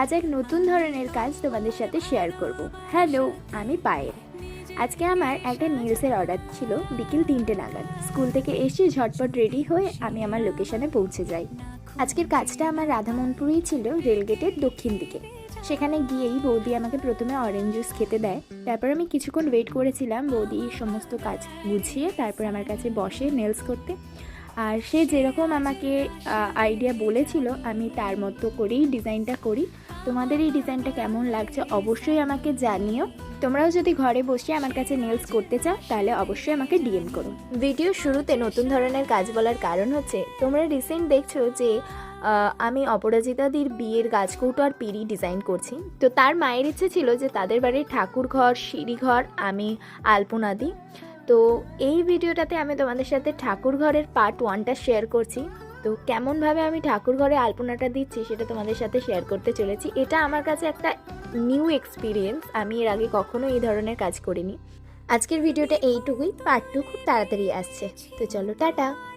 আজ এক নতুন ধরনের কাজ তোমাদের সাথে শেয়ার করব। হ্যালো, আমি পায়েল। আজকে আমার একটা নেলসের অর্ডার ছিল বিকেল 3টে নাগাদ। স্কুল থেকে এসে ঝটপট রেডি হয়ে আমি আমার লোকেশনে পৌঁছে যাই। আজকের কাজটা আমার রাধামনপুরেই ছিল, রেলগেটের দক্ষিণ দিকে। সেখানে গিয়েই বৌদি আমাকে প্রথমে অরেঞ্জ জুস খেতে দেয়। তারপর আমি কিছুক্ষণ ওয়েট করেছিলাম বৌদি সমস্ত কাজ গুছিয়ে তারপর আমার কাছে বসে নেলস করতে। আর সে যেরকম আমাকে আইডিয়া বলেছিল আমি তার মতো করেই ডিজাইনটা করি। তোমাদের এই ডিজাইনটা কেমন লাগছে অবশ্যই আমাকে জানিও। তোমরাও যদি ঘরে বসে আমার কাছে নেলস করতে চাও তাহলে অবশ্যই আমাকে ডিএম করো। ভিডিও শুরুতে নতুন ধরনের কাজ বলার কারণ হচ্ছে তোমরা রিসেন্ট দেখছো যে আমি অপরাজিতাদির বিয়ের গাছকৌটো আর পিঁড়ি ডিজাইন করছি। তো তার মায়ের ইচ্ছে ছিল যে তাদের বাড়ির ঠাকুর ঘর, সিঁড়িঘর আমি আলপনা দিই। তো এই ভিডিওটাতে আমি তোমাদের সাথে ঠাকুর ঘরের পার্ট 1টা শেয়ার করছি। তো কেমনভাবে আমি ঠাকুর ঘরে আলপনাটা দিচ্ছি সেটা তোমাদের সাথে শেয়ার করতে চলেছি। এটা আমার কাছে একটা নিউ এক্সপিরিয়েন্স, আমি এর আগে কখনো এই ধরনের কাজ করিনি। আজকের ভিডিওটা এইটুকুই, পার্ট 2 খুব তাড়াতাড়ি আসছে। তো চলো, টাটা।